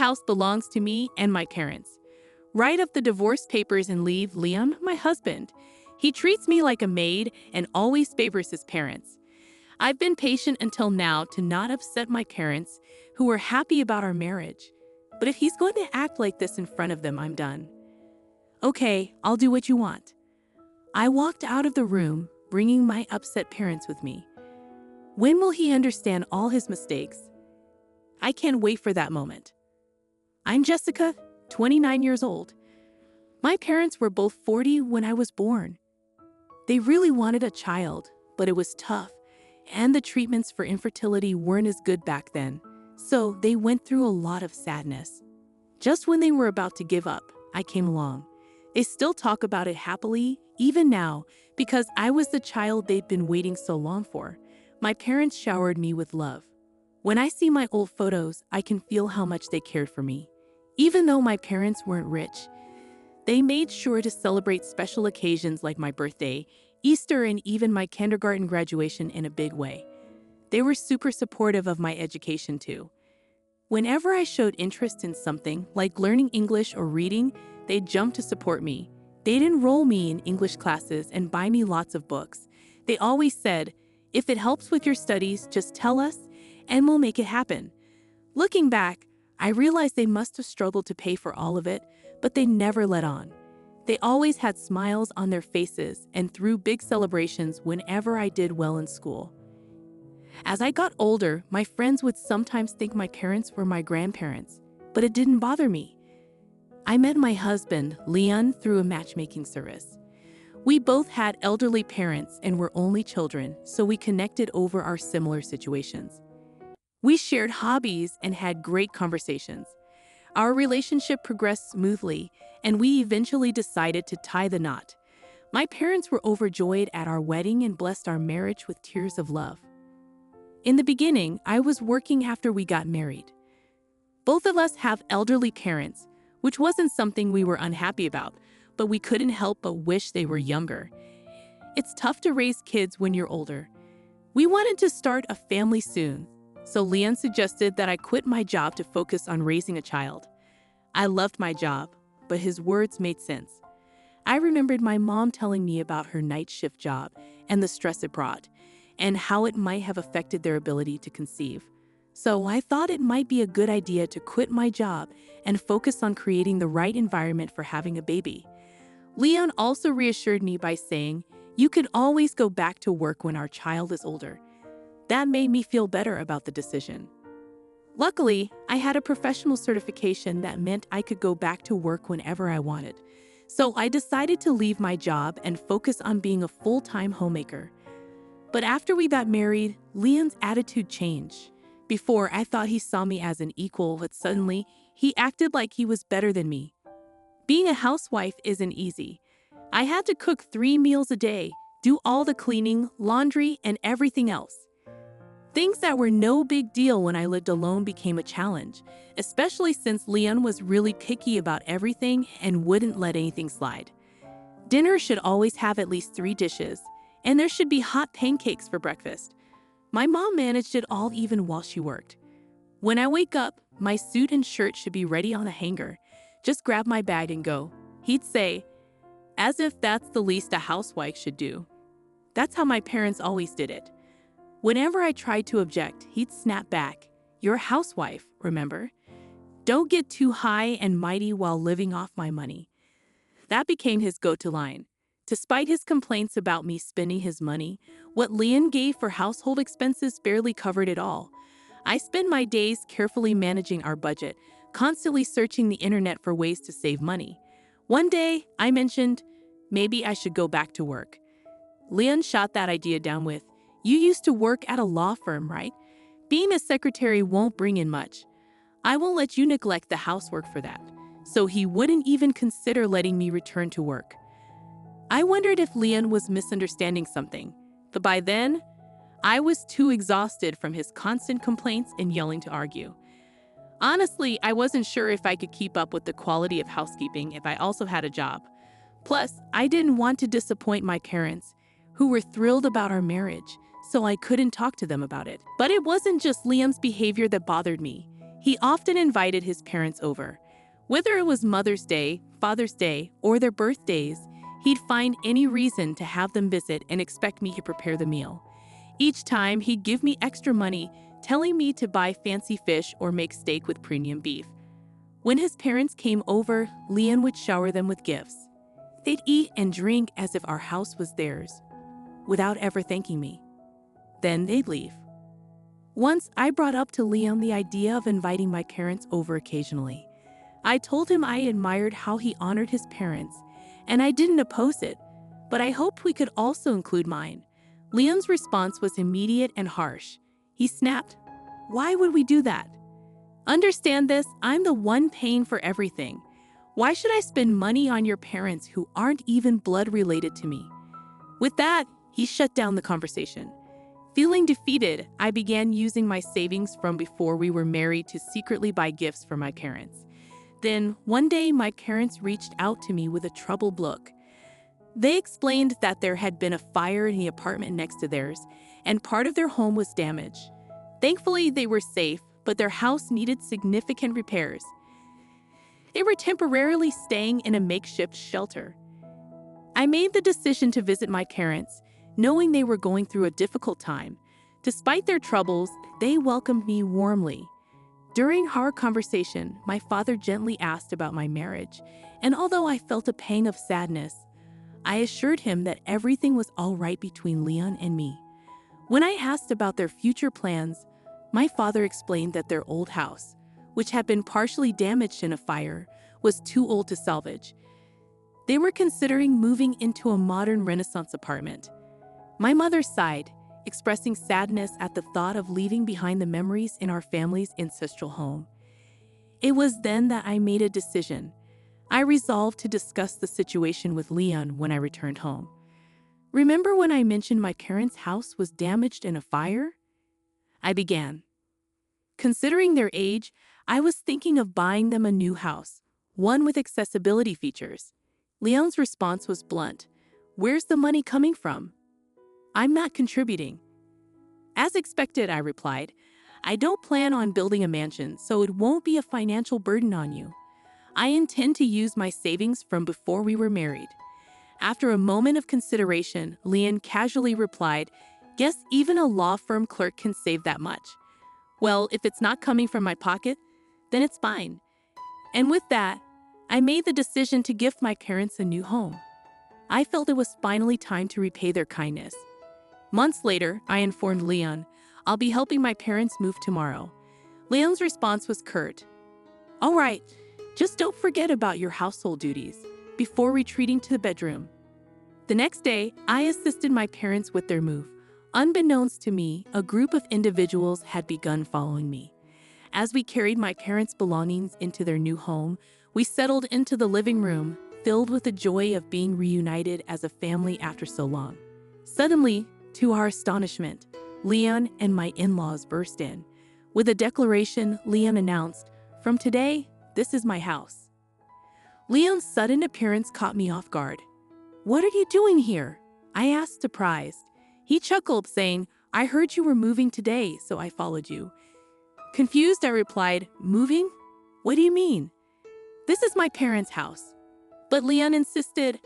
house belongs to me and my parents. Write up the divorce papers and leave Liam, my husband. He treats me like a maid and always favors his parents. I've been patient until now to not upset my parents, who were happy about our marriage. But if he's going to act like this in front of them, I'm done. Okay, I'll do what you want. I walked out of the room, bringing my upset parents with me. When will he understand all his mistakes? I can't wait for that moment. I'm Jessica, 29 years old. My parents were both 40 when I was born. They really wanted a child, but it was tough, and the treatments for infertility weren't as good back then, so they went through a lot of sadness. Just when they were about to give up, I came along. They still talk about it happily, even now, because I was the child they'd been waiting so long for. My parents showered me with love. When I see my old photos, I can feel how much they cared for me. Even though my parents weren't rich, they made sure to celebrate special occasions like my birthday, Easter, and even my kindergarten graduation in a big way. They were super supportive of my education too. Whenever I showed interest in something, like learning English or reading, they'd jump to support me. They'd enroll me in English classes and buy me lots of books. They always said, "If it helps with your studies, just tell us, and we'll make it happen." Looking back, I realized they must have struggled to pay for all of it, but they never let on. They always had smiles on their faces and threw big celebrations whenever I did well in school. As I got older, my friends would sometimes think my parents were my grandparents, but it didn't bother me. I met my husband, Leon, through a matchmaking service. We both had elderly parents and were only children, so we connected over our similar situations. We shared hobbies and had great conversations. Our relationship progressed smoothly, and we eventually decided to tie the knot. My parents were overjoyed at our wedding and blessed our marriage with tears of love. In the beginning, I was working after we got married. Both of us have elderly parents, which wasn't something we were unhappy about, but we couldn't help but wish they were younger. It's tough to raise kids when you're older. We wanted to start a family soon, so Leon suggested that I quit my job to focus on raising a child. I loved my job, but his words made sense. I remembered my mom telling me about her night shift job and the stress it brought, and how it might have affected their ability to conceive. So I thought it might be a good idea to quit my job and focus on creating the right environment for having a baby. Leon also reassured me by saying, "You could always go back to work when our child is older." That made me feel better about the decision. Luckily, I had a professional certification that meant I could go back to work whenever I wanted. So I decided to leave my job and focus on being a full-time homemaker. But after we got married, Leon's attitude changed. Before, I thought he saw me as an equal, but suddenly, he acted like he was better than me. Being a housewife isn't easy. I had to cook 3 meals a day, do all the cleaning, laundry, and everything else. Things that were no big deal when I lived alone became a challenge, especially since Leon was really picky about everything and wouldn't let anything slide. Dinner should always have at least 3 dishes, and there should be hot pancakes for breakfast. My mom managed it all even while she worked. When I wake up, my suit and shirt should be ready on a hanger. Just grab my bag and go, he'd say, as if that's the least a housewife should do. That's how my parents always did it. Whenever I tried to object, he'd snap back, "You're a housewife, remember? Don't get too high and mighty while living off my money." That became his go-to line. Despite his complaints about me spending his money, what Leon gave for household expenses barely covered it all. I spend my days carefully managing our budget, constantly searching the internet for ways to save money. One day, I mentioned, maybe I should go back to work. Leon shot that idea down with, "You used to work at a law firm, right? Being a secretary won't bring in much. I won't let you neglect the housework for that." So he wouldn't even consider letting me return to work. I wondered if Leon was misunderstanding something, but by then, I was too exhausted from his constant complaints and yelling to argue. Honestly, I wasn't sure if I could keep up with the quality of housekeeping if I also had a job. Plus, I didn't want to disappoint my parents, who were thrilled about our marriage, so I couldn't talk to them about it. But it wasn't just Liam's behavior that bothered me. He often invited his parents over. Whether it was Mother's Day, Father's Day, or their birthdays, he'd find any reason to have them visit and expect me to prepare the meal. Each time, he'd give me extra money, telling me to buy fancy fish or make steak with premium beef. When his parents came over, Leon would shower them with gifts. They'd eat and drink as if our house was theirs, without ever thanking me. Then they'd leave. Once, I brought up to Leon the idea of inviting my parents over occasionally. I told him I admired how he honored his parents, and I didn't oppose it, but I hoped we could also include mine. Leon's response was immediate and harsh. He snapped, "Why would we do that? Understand this, I'm the one paying for everything. Why should I spend money on your parents who aren't even blood related to me?" With that, he shut down the conversation. Feeling defeated, I began using my savings from before we were married to secretly buy gifts for my parents. Then, one day, my parents reached out to me with a troubled look. They explained that there had been a fire in the apartment next to theirs, and part of their home was damaged. Thankfully, they were safe, but their house needed significant repairs. They were temporarily staying in a makeshift shelter. I made the decision to visit my parents, knowing they were going through a difficult time. Despite their troubles, they welcomed me warmly. During our conversation, my father gently asked about my marriage, and although I felt a pang of sadness, I assured him that everything was all right between Leon and me. When I asked about their future plans, my father explained that their old house, which had been partially damaged in a fire, was too old to salvage. They were considering moving into a modern Renaissance apartment. My mother sighed, expressing sadness at the thought of leaving behind the memories in our family's ancestral home. It was then that I made a decision. I resolved to discuss the situation with Leon when I returned home. "Remember when I mentioned my parents' house was damaged in a fire?" I began. Considering their age, I was thinking of buying them a new house, one with accessibility features. Leon's response was blunt. "Where's the money coming from?" "I'm not contributing." "As expected," I replied. "I don't plan on building a mansion, so it won't be a financial burden on you. I intend to use my savings from before we were married." After a moment of consideration, Leon casually replied, "Guess even a law firm clerk can save that much." "Well, if it's not coming from my pocket, then it's fine." And with that, I made the decision to gift my parents a new home. I felt it was finally time to repay their kindness. Months later, I informed Leon, "I'll be helping my parents move tomorrow." Leon's response was curt. "All right, just don't forget about your household duties," before retreating to the bedroom. The next day, I assisted my parents with their move. Unbeknownst to me, a group of individuals had begun following me. As we carried my parents' belongings into their new home, we settled into the living room, filled with the joy of being reunited as a family after so long. Suddenly, to our astonishment, Leon and my in-laws burst in. With a declaration, Leon announced, "From today, this is my house." Leon's sudden appearance caught me off guard. "What are you doing here?" I asked, surprised. He chuckled, saying, "I heard you were moving today, so I followed you." Confused, I replied, "Moving? What do you mean? This is my parents' house." But Leon insisted,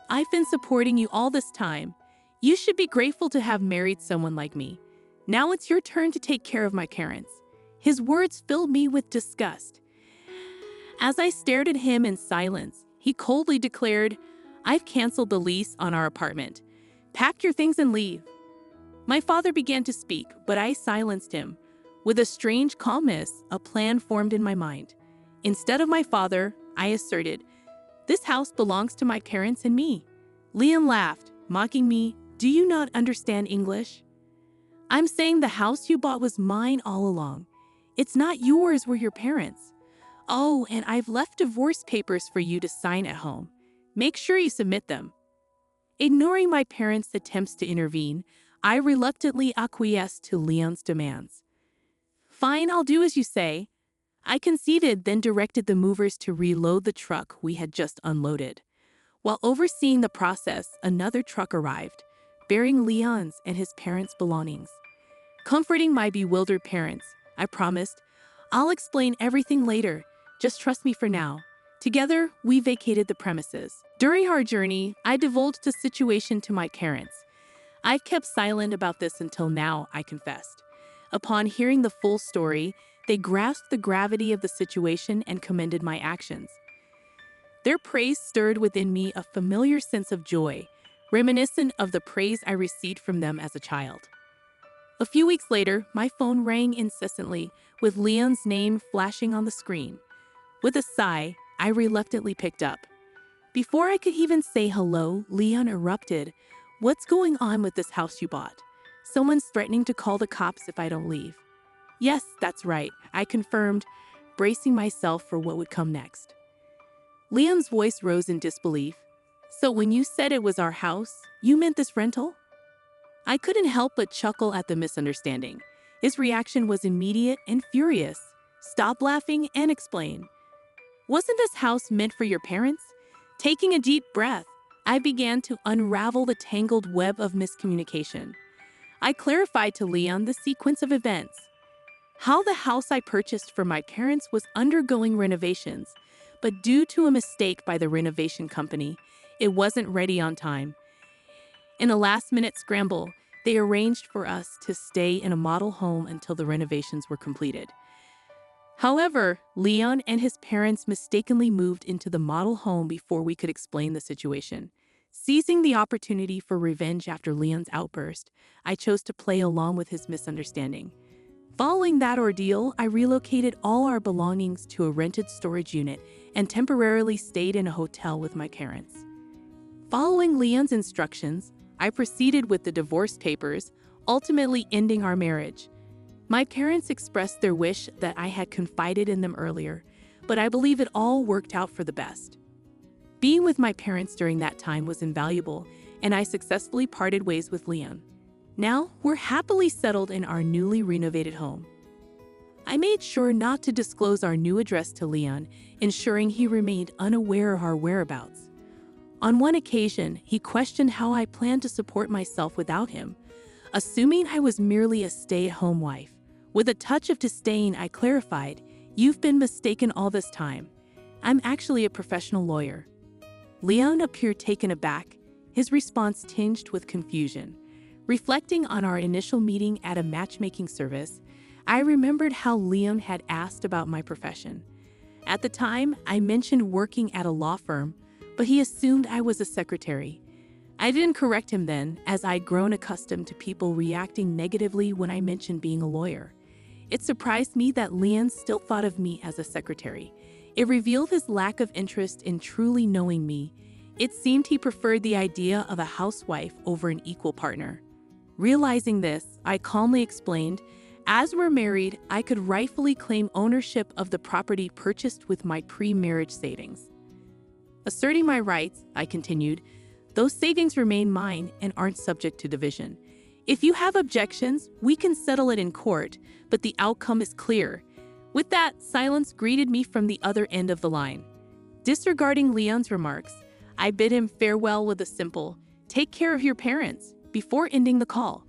"I've been supporting you all this time. You should be grateful to have married someone like me. Now it's your turn to take care of my parents." His words filled me with disgust. As I stared at him in silence, he coldly declared, "I've canceled the lease on our apartment. Pack your things and leave." My father began to speak, but I silenced him. With a strange calmness, a plan formed in my mind. Instead of my father, I asserted, "This house belongs to my parents and me." Leon laughed, mocking me, "Do you not understand English? I'm saying the house you bought was mine all along. It's not yours, we're your parents. Oh, and I've left divorce papers for you to sign at home. Make sure you submit them." Ignoring my parents' attempts to intervene, I reluctantly acquiesced to Leon's demands. "Fine, I'll do as you say." I conceded, then directed the movers to reload the truck we had just unloaded. While overseeing the process, another truck arrived, bearing Leon's and his parents' belongings. Comforting my bewildered parents, I promised, I'll explain everything later. Just trust me for now. Together, we vacated the premises. During our journey, I divulged the situation to my parents. I've kept silent about this until now, I confessed. Upon hearing the full story, they grasped the gravity of the situation and commended my actions. Their praise stirred within me a familiar sense of joy, reminiscent of the praise I received from them as a child. A few weeks later, my phone rang incessantly, with Leon's name flashing on the screen. With a sigh, I reluctantly picked up. Before I could even say hello, Leon erupted. "What's going on with this house you bought? Someone's threatening to call the cops if I don't leave." "Yes, that's right," I confirmed, bracing myself for what would come next. Leon's voice rose in disbelief. "So when you said it was our house, you meant this rental?" I couldn't help but chuckle at the misunderstanding. His reaction was immediate and furious. "Stop laughing and explain. Wasn't this house meant for your parents?" Taking a deep breath, I began to unravel the tangled web of miscommunication. I clarified to Leon the sequence of events. How the house I purchased for my parents was undergoing renovations, but due to a mistake by the renovation company, it wasn't ready on time. In a last-minute scramble, they arranged for us to stay in a model home until the renovations were completed. However, Leon and his parents mistakenly moved into the model home before we could explain the situation. Seizing the opportunity for revenge after Leon's outburst, I chose to play along with his misunderstanding. Following that ordeal, I relocated all our belongings to a rented storage unit and temporarily stayed in a hotel with my parents. Following Leon's instructions, I proceeded with the divorce papers, ultimately ending our marriage. My parents expressed their wish that I had confided in them earlier, but I believe it all worked out for the best. Being with my parents during that time was invaluable, and I successfully parted ways with Leon. Now, we're happily settled in our newly renovated home. I made sure not to disclose our new address to Leon, ensuring he remained unaware of our whereabouts. On one occasion, he questioned how I planned to support myself without him, assuming I was merely a stay-at-home wife. With a touch of disdain, I clarified, "You've been mistaken all this time. I'm actually a professional lawyer." Leon appeared taken aback, his response tinged with confusion. Reflecting on our initial meeting at a matchmaking service, I remembered how Leon had asked about my profession. At the time, I mentioned working at a law firm, but he assumed I was a secretary. I didn't correct him then, as I'd grown accustomed to people reacting negatively when I mentioned being a lawyer. It surprised me that Leon still thought of me as a secretary. It revealed his lack of interest in truly knowing me. It seemed he preferred the idea of a housewife over an equal partner. Realizing this, I calmly explained, as we're married, I could rightfully claim ownership of the property purchased with my pre-marriage savings. Asserting my rights, I continued, those savings remain mine and aren't subject to division. If you have objections, we can settle it in court, but the outcome is clear. With that, silence greeted me from the other end of the line. Disregarding Leon's remarks, I bid him farewell with a simple, "Take care of your parents," before ending the call.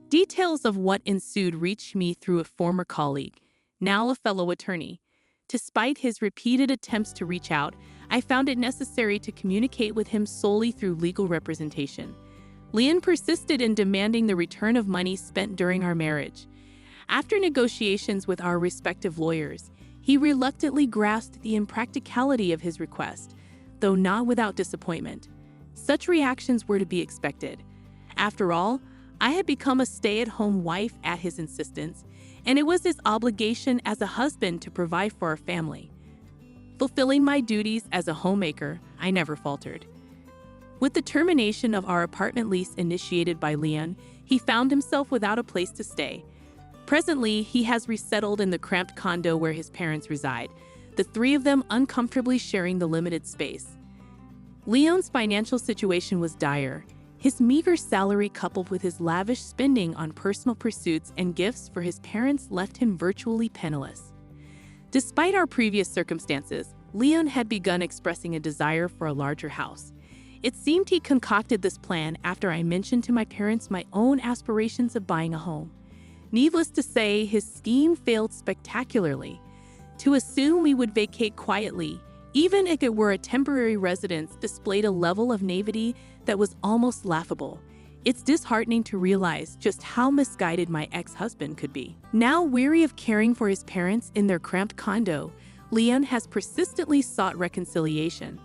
Details of what ensued reached me through a former colleague, now a fellow attorney. Despite his repeated attempts to reach out, I found it necessary to communicate with him solely through legal representation. Leon persisted in demanding the return of money spent during our marriage. After negotiations with our respective lawyers, he reluctantly grasped the impracticality of his request, though not without disappointment. Such reactions were to be expected. After all, I had become a stay-at-home wife at his insistence, and it was his obligation as a husband to provide for our family. Fulfilling my duties as a homemaker, I never faltered. With the termination of our apartment lease initiated by Leon, he found himself without a place to stay. Presently, he has resettled in the cramped condo where his parents reside, the three of them uncomfortably sharing the limited space. Leon's financial situation was dire. His meager salary coupled with his lavish spending on personal pursuits and gifts for his parents left him virtually penniless. Despite our previous circumstances, Leon had begun expressing a desire for a larger house. It seemed he concocted this plan after I mentioned to my parents my own aspirations of buying a home. Needless to say, his scheme failed spectacularly. To assume we would vacate quietly, even if it were a temporary residence, displayed a level of naivety that was almost laughable. It's disheartening to realize just how misguided my ex-husband could be. Now weary of caring for his parents in their cramped condo, Leon has persistently sought reconciliation.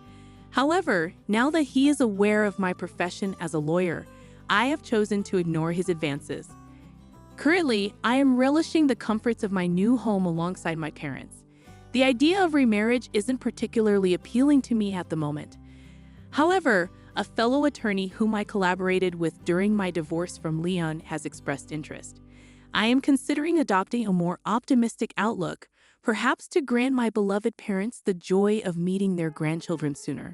However, now that he is aware of my profession as a lawyer, I have chosen to ignore his advances. Currently, I am relishing the comforts of my new home alongside my parents. The idea of remarriage isn't particularly appealing to me at the moment. However, a fellow attorney whom I collaborated with during my divorce from Leon has expressed interest. I am considering adopting a more optimistic outlook, perhaps to grant my beloved parents the joy of meeting their grandchildren sooner.